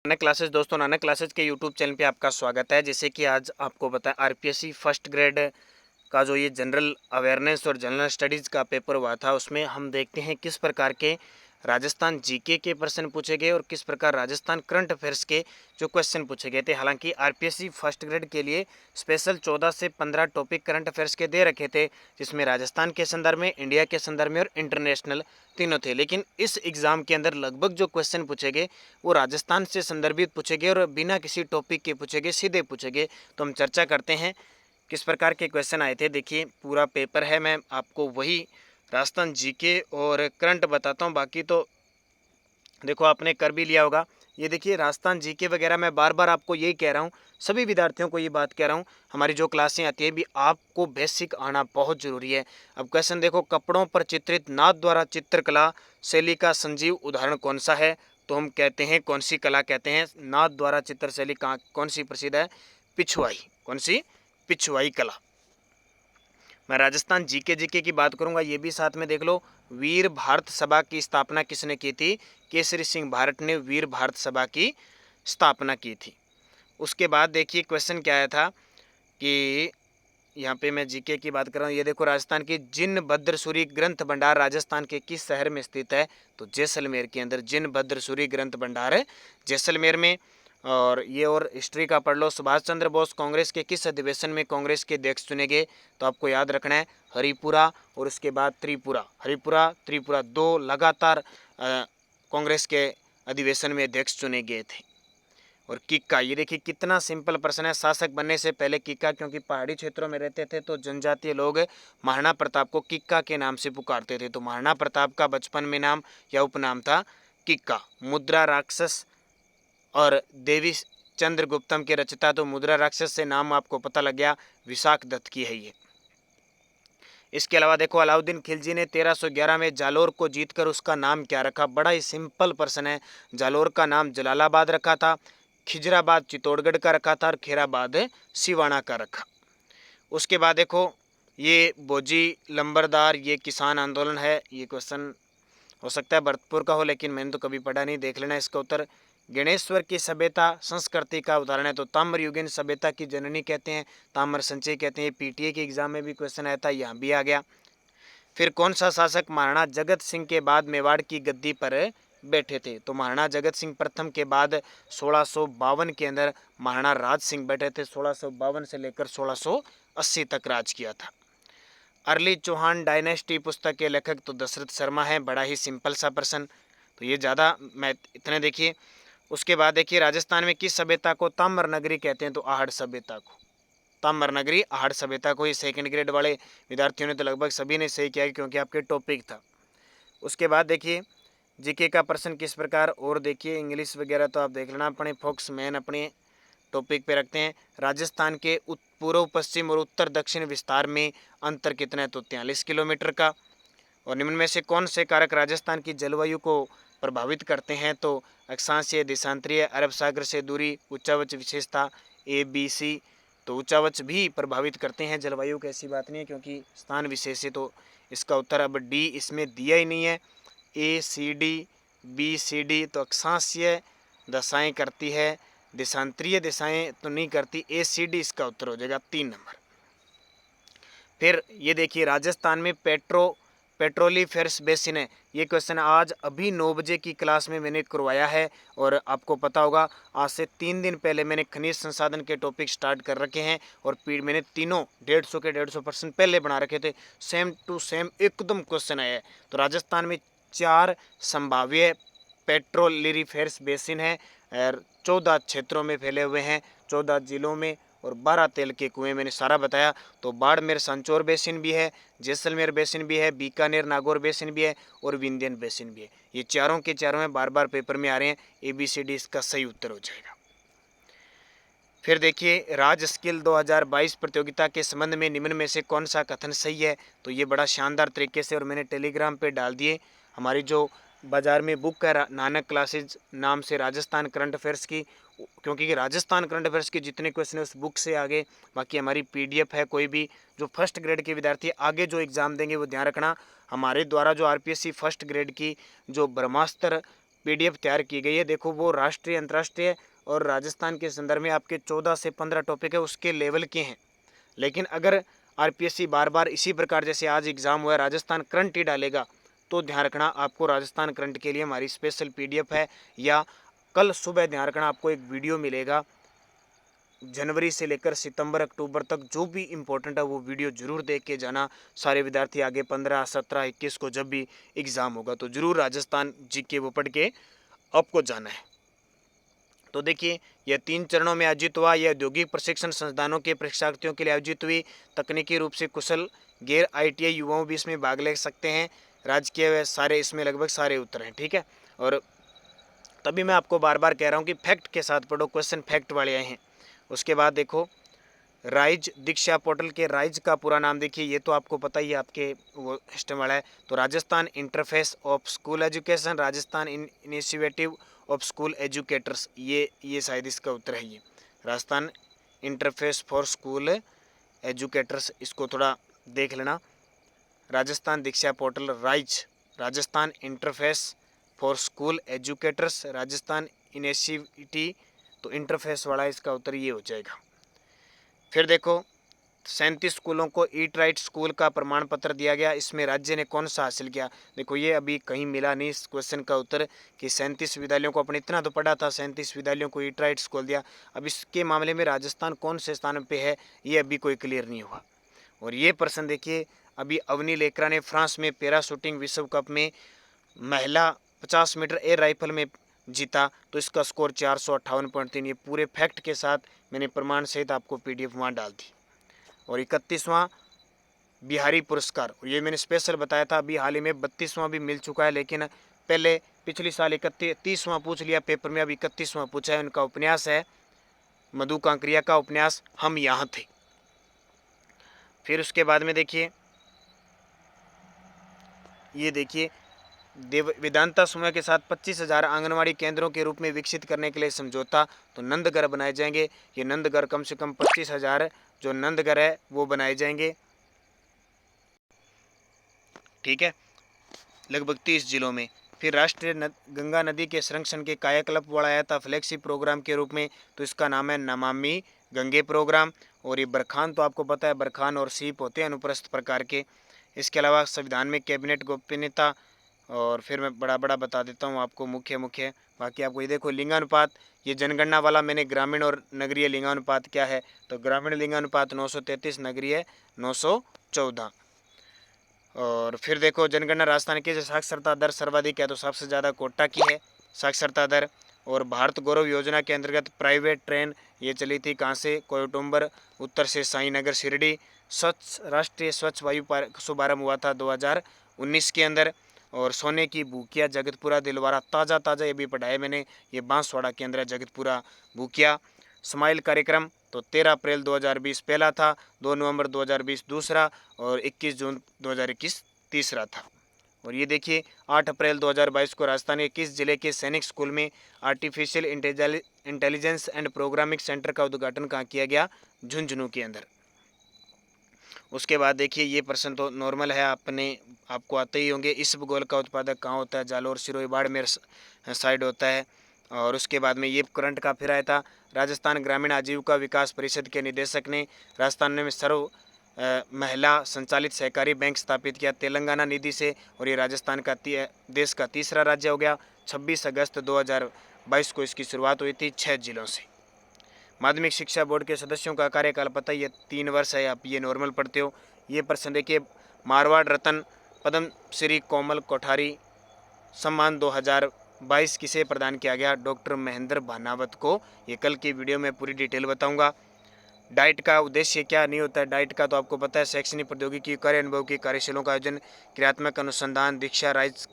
Nanak classes दोस्तों, Nanak classes के YouTube channel पे आपका स्वागत है। जैसे कि आज आपको बताएं, आरपीएससी फर्स्ट ग्रेड का जो ये जनरल अवेयरनेस और जनरल स्टडीज़ का पेपर हुआ था, उसमें हम देखते हैं किस प्रकार के राजस्थान जीके के प्रश्न पूछे गए और किस प्रकार राजस्थान करंट अफेयर्स के जो क्वेश्चन पूछे गए थे। हालांकि आरपीएससी फर्स्ट ग्रेड के लिए स्पेशल 14 से 15 टॉपिक करंट अफेयर्स के दे रखे थे, जिसमें राजस्थान के संदर्भ में, इंडिया के संदर्भ में और इंटरनेशनल तीनों थे। लेकिन इस एग्ज़ाम के अंदर लगभग जो क्वेश्चन पूछे गए वो राजस्थान से संदर्भित पूछे गए और बिना किसी टॉपिक के पूछे गए, सीधे पूछे गए। तो हम चर्चा करते हैं किस प्रकार के क्वेश्चन आए थे। देखिए, पूरा पेपर है, मैं आपको वही राजस्थान जीके और करंट बताता हूँ। बाकी तो देखो आपने कर भी लिया होगा। ये देखिए, राजस्थान जीके वगैरह मैं बार बार आपको यही कह रहा हूँ, सभी विद्यार्थियों को ये बात कह रहा हूँ, हमारी जो क्लासें आती है भी आपको बेसिक आना बहुत ज़रूरी है। अब क्वेश्चन देखो, कपड़ों पर चित्रित नाथ द्वारा चित्रकला शैली का संजीव उदाहरण कौन सा है? तो हम कहते हैं, कौन सी कला कहते हैं नाथ द्वारा चित्र शैली कौन सी प्रसिद्ध है? पिछुआई। कौन सी? पिछुआई कला। मैं राजस्थान जीके की बात करूंगा, ये भी साथ में देख लो। वीर भारत सभा की स्थापना किसने की थी? केसरी सिंह भारत ने वीर भारत सभा की स्थापना की थी। उसके बाद देखिए क्वेश्चन क्या आया था कि यहाँ पे मैं जीके की बात कर रहा हूँ। ये देखो, राजस्थान की जिनभद्रसूरी ग्रंथ भंडार राजस्थान के किस शहर में स्थित है? तो जैसलमेर के अंदर जिनभद्रसूरी ग्रंथ भंडार है जैसलमेर में। और ये और हिस्ट्री का पढ़ लो। सुभाष चंद्र बोस कांग्रेस के किस अधिवेशन में कांग्रेस के अध्यक्ष चुने गए? तो आपको याद रखना है हरिपुरा और उसके बाद त्रिपुरा। हरिपुरा त्रिपुरा दो लगातार कांग्रेस के अधिवेशन में अध्यक्ष चुने गए थे। और किक्का, ये देखिए कितना सिंपल प्रश्न है। शासक बनने से पहले किक्का, क्योंकि पहाड़ी क्षेत्रों में रहते थे तो जनजातीय लोग महाराणा प्रताप को किक्का के नाम से पुकारते थे। तो महाराणा प्रताप का बचपन में नाम या उपनाम था किक्का। मुद्रा राक्षस और देवी चंद्रगुप्तम के रचयिता, तो मुद्रा राक्षस से नाम आपको पता लग गया, विशाख दत्त की है ये। इसके अलावा देखो, अलाउद्दीन खिलजी ने 1311 में जालोर को जीतकर उसका नाम क्या रखा? बड़ा ही सिंपल प्रश्न है। जालोर का नाम जलालाबाद रखा था, खिजराबाद चित्तौड़गढ़ का रखा था और खेराबाद सिवाना का रखा। उसके बाद देखो, ये बोजी लंबरदार, ये किसान आंदोलन है। ये क्वेश्चन हो सकता है भरतपुर का हो, लेकिन मैंने तो कभी पढ़ा नहीं, देख लेना इसका उत्तर। गणेश्वर की सभ्यता संस्कृति का उदाहरण है, तो ताम्रयुगीन सभ्यता की जननी कहते हैं, ताम्र संचय कहते हैं। पीटीए के एग्जाम में भी क्वेश्चन आया था, यहाँ भी आ गया। फिर कौन सा शासक महाराणा जगत सिंह के बाद मेवाड़ की गद्दी पर बैठे थे? तो महाराणा जगत सिंह प्रथम के बाद 1652 के अंदर महाराणा राज सिंह बैठे थे। 1652 से लेकर 1680 तक राज किया था। अर्ली चौहान डायनेस्टी पुस्तक के लेखक तो दशरथ शर्मा है। बड़ा ही सिंपल सा प्रश्न, तो ये ज़्यादा मैं इतने देखिए। उसके बाद देखिए, राजस्थान में किस सभ्यता को ताम्र नगरी कहते हैं? तो आहड़ सभ्यता को। ताम्र नगरी आहड़ सभ्यता को। ये सेकंड ग्रेड वाले विद्यार्थियों ने तो लगभग सभी ने सही किया, क्योंकि आपके टॉपिक था। उसके बाद देखिए, जीके का प्रश्न किस प्रकार, और देखिए इंग्लिश वगैरह तो आप देख लेना। अपने फोक्स मैन अपने टॉपिक पे रखते हैं। राजस्थान के पूर्व पश्चिम और उत्तर दक्षिण विस्तार में अंतर कितना है? तो 43 किलोमीटर का। और निम्न में से कौन से कारक राजस्थान की जलवायु को प्रभावित करते हैं? तो अक्षांशीय, देशांतरीय, अरब सागर से दूरी, उच्चावच विशेषता, ABC। तो उच्चावच भी प्रभावित करते हैं जलवायु को, ऐसी बात नहीं है, क्योंकि स्थान विशेष है। तो इसका उत्तर अब डी इसमें दिया ही नहीं है। ACD BCD तो अक्षांशीय दशाएं करती है, देशांतरीय दिशाएं तो नहीं करती। ACD इसका उत्तर हो जाएगा 3 नंबर। फिर ये देखिए, राजस्थान में पेट्रोलीफेरस बेसिन है। ये क्वेश्चन आज अभी 9 बजे की क्लास में मैंने करवाया है, और आपको पता होगा आज से 3 दिन पहले मैंने खनिज संसाधन के टॉपिक स्टार्ट कर रखे हैं, और मैंने तीनों 150 के 150% पहले बना रखे थे। सेम टू सेम एकदम क्वेश्चन आया है। तो राजस्थान में 4 संभाव्य पेट्रोलीफेरस बेसिन है और 14 क्षेत्रों में फैले हुए हैं, 14 जिलों में, और 12 तेल के कुएं, मैंने सारा बताया। तो बाड़मेर सांचौर बेसिन भी है, जैसलमेर बेसिन भी है, बीकानेर नागौर बेसिन भी है, और विंध्यन बेसिन भी है। ये चारों के चारों में बार बार पेपर में आ रहे हैं। ABCD इसका सही उत्तर हो जाएगा। फिर देखिए, राज स्किल 2022 प्रतियोगिता के संबंध में निम्न में से कौन सा कथन सही है? तो ये बड़ा शानदार तरीके से, और मैंने टेलीग्राम पे डाल दिए। हमारी जो बाज़ार में बुक है नानक क्लासेज नाम से, राजस्थान करंट अफेयर्स की, क्योंकि राजस्थान करंट अफेयर्स के जितने क्वेश्चन है उस बुक से आगे, बाकी हमारी PDF है। कोई भी जो फर्स्ट ग्रेड के विद्यार्थी आगे जो एग्ज़ाम देंगे वो ध्यान रखना, हमारे द्वारा जो RPSC फर्स्ट ग्रेड की जो ब्रह्मास्त्र PDF तैयार की गई है। देखो वो राष्ट्रीय, अंतर्राष्ट्रीय और राजस्थान के संदर्भ में आपके 14 से 15 टॉपिक है, उसके लेवल के हैं। लेकिन अगर RPSC बार बार इसी प्रकार जैसे आज एग्ज़ाम हुआ है राजस्थान करंट ही डालेगा, तो ध्यान रखना आपको राजस्थान करंट के लिए हमारी स्पेशल PDF है, या कल सुबह ध्यान रखना आपको एक वीडियो मिलेगा। जनवरी से लेकर सितंबर अक्टूबर तक जो भी इम्पोर्टेंट है वो वीडियो जरूर देख के जाना। सारे विद्यार्थी आगे 15, 17, 21 को जब भी एग्ज़ाम होगा तो जरूर राजस्थान GK वो पढ़ के आपको जाना है। तो देखिए, यह 3 चरणों में आयोजित हुआ। यह औद्योगिक प्रशिक्षण संस्थानों के परीक्षार्थियों के लिए आयोजित हुई। तकनीकी रूप से कुशल गैर ITI युवाओं भी इसमें भाग ले सकते हैं। राजकीय व सारे इसमें लगभग सारे उत्तर हैं, ठीक है। और तभी मैं आपको बार बार कह रहा हूँ कि फैक्ट के साथ पढ़ो, क्वेश्चन फैक्ट वाले आए हैं। उसके बाद देखो, राइज दीक्षा पोर्टल के राइज का पूरा नाम देखिए, ये तो आपको पता ही है, आपके वो सिस्टम वाला है। तो Rajasthan interface of school education, Rajasthan initiative of school educators, ये शायद इसका उत्तर है। ये Rajasthan interface for school educators, इसको थोड़ा देख लेना। Rajasthan Diksha portal RISE, Rajasthan interface for school educators, Rajasthan initiative, तो इंटरफेस वाला इसका उत्तर ये हो जाएगा। फिर देखो, 37 स्कूलों को ईट राइट स्कूल का प्रमाण पत्र दिया गया। इसमें राज्य ने कौन सा हासिल किया? देखो ये अभी कहीं मिला नहीं इस क्वेश्चन का उत्तर कि 37 विद्यालयों को, अपने इतना तो पढ़ा था, 37 विद्यालयों को ईट राइट स्कूल दिया। अब इसके मामले में राजस्थान कौन से स्थान पे है ये अभी कोई क्लियर नहीं हुआ। और ये प्रश्न देखिए, अभी अवनी लेकरा ने फ्रांस में पैरा शूटिंग विश्व कप में महिला 50 मीटर एयर राइफल में जीता, तो इसका स्कोर 458.3। ये पूरे फैक्ट के साथ मैंने प्रमाण सहित आपको PDF वहाँ डाल दी। और 31वां बिहारी पुरस्कार, और ये मैंने स्पेशल बताया था, अभी हाल ही में 32वां भी मिल चुका है, लेकिन पहले पिछले साल 31वां पूछ लिया पेपर में, अब 31वां पूछा है। उनका उपन्यास है मधु कांकरिया का उपन्यास हम यहाँ थे। फिर उसके बाद में देखिए, ये देखिए, वेदांता समूह के साथ 25,000 आंगनवाड़ी केंद्रों के रूप में विकसित करने के लिए समझौता, तो नंदघर बनाए जाएंगे। ये नंदघर कम से कम 25,000 जो नंदघर है वो बनाए जाएंगे, ठीक है, लगभग 30 जिलों में। फिर राष्ट्रीय गंगा नदी के संरक्षण के कायाकल्प बढ़ाया था फ्लैगशिप प्रोग्राम के रूप में, तो इसका नाम है नमामि गंगे प्रोग्राम। और ये बरखान तो आपको पता है, बरखान और सीप होते हैं अनुप्रस्थ प्रकार के। इसके अलावा संविधान में कैबिनेट गोपनीयता, और फिर मैं बड़ा बड़ा बता देता हूँ आपको मुख्य मुख्य। बाकी आपको ये देखो, लिंगानुपात, ये जनगणना वाला मैंने ग्रामीण और नगरीय लिंगानुपात क्या है, तो ग्रामीण लिंगानुपात 933, नगरीय 914। और फिर देखो, जनगणना राजस्थान की जो साक्षरता दर सर्वाधिक है, तो सबसे ज़्यादा कोटा की है साक्षरता दर। और भारत गौरव योजना के अंतर्गत प्राइवेट ट्रेन ये चली थी कहाँ से? कोयटुम्बर, उत्तर से साईनगर शिरडी। स्वच्छ राष्ट्रीय स्वच्छ वायु शुभारंभ हुआ था 2019 के अंदर। और सोने की भूकिया जगतपुरा दिलवारा, ताज़ा ताज़ा ये भी पढ़ाया मैंने, ये बांसवाड़ा के अंदर है जगतपुरा भूकिया। स्माइल कार्यक्रम तो 13 अप्रैल 2020 पहला था, 2 नवंबर 2020 दूसरा, और 21 जून 2021 तीसरा था। और ये देखिए, 8 अप्रैल 2022 को राजस्थान के किस जिले के सैनिक स्कूल में artificial intelligence and programming centre का उद्घाटन कहाँ किया गया? झुंझुनू के अंदर। उसके बाद देखिए, ये प्रश्न तो नॉर्मल है, आपको आते ही होंगे। इस भूगोल का उत्पादक कहाँ होता है? जालोर, सिरोही, बाड़मेर साइड होता है। और उसके बाद में ये करंट का फिर आया था, राजस्थान ग्रामीण आजीविका विकास परिषद के निदेशक ने राजस्थान में सर्व महिला संचालित सहकारी बैंक स्थापित किया तेलंगाना निधि से। और ये राजस्थान का देश का तीसरा राज्य हो गया। 26 अगस्त 2022 को इसकी शुरुआत हुई थी 6 जिलों से। माध्यमिक शिक्षा बोर्ड के सदस्यों का कार्यकाल पता है, ये 3 वर्ष है, आप ये नॉर्मल पढ़ते हो। ये प्रश्न देखिए, मारवाड़ रत्न पद्म श्री कोमल कोठारी सम्मान 2022 किसे प्रदान किया गया? डॉक्टर महेंद्र भानावत को। ये कल की वीडियो में पूरी डिटेल बताऊंगा। डाइट का उद्देश्य क्या नहीं होता है? डाइट का तो आपको पता है, शैक्षणिक प्रौद्योगिकी, कार्य अनुभव की कार्यशालाओं का आयोजन, क्रियात्मक अनुसंधान। दीक्षा राइज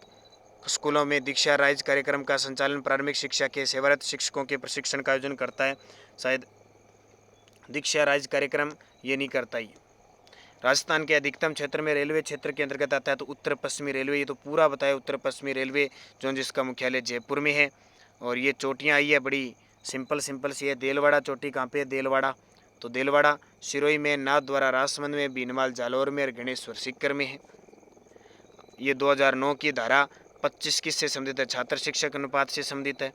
स्कूलों में दीक्षा राइज कार्यक्रम का संचालन प्राथमिक शिक्षा के सेवारत शिक्षकों के प्रशिक्षण का आयोजन करता है। शायद दीक्षा राइज कार्यक्रम ये नहीं करता ही। राजस्थान के अधिकतम क्षेत्र में रेलवे क्षेत्र के अंतर्गत आता है, तो उत्तर पश्चिमी रेलवे, ये तो पूरा बताया, उत्तर पश्चिमी रेलवे जोन, जिसका मुख्यालय जयपुर में है। और ये चोटियाँ आई है बड़ी सिंपल सी है। देलवाड़ा चोटी कहाँ पे है? देलवाड़ा, तो देलवाड़ा सिरोही में, नाथद्वारा राजसमंद में, बीनवाल जालौर में, और गणेश्वर सीकर में है। ये 2009 की धारा 25 किससे संबंधित है, छात्र शिक्षक अनुपात से संबंधित है।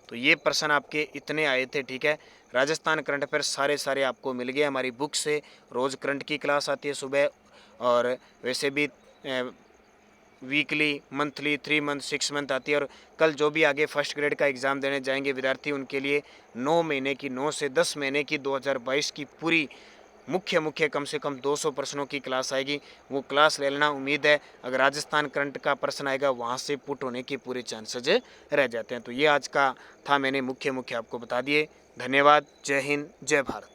तो ये प्रश्न आपके इतने आए थे, ठीक है। राजस्थान करंट अफेयर सारे आपको मिल गए हमारी बुक से। रोज़ करंट की क्लास आती है सुबह, और वैसे भी वीकली, मंथली, 3 मंथ, 6 मंथ आती है। और कल जो भी आगे फर्स्ट ग्रेड का एग्ज़ाम देने जाएंगे विद्यार्थी, उनके लिए 9 महीने की, 9 से 10 महीने की 2022 की पूरी मुख्य कम से कम 200 प्रश्नों की क्लास आएगी। वो क्लास ले लेना। उम्मीद है अगर राजस्थान करंट का प्रश्न आएगा वहाँ से पुट होने के पूरे चांसेज रह जाते हैं। तो ये आज का था, मैंने मुख्य आपको बता दिए। धन्यवाद। जय हिंद, जय भारत।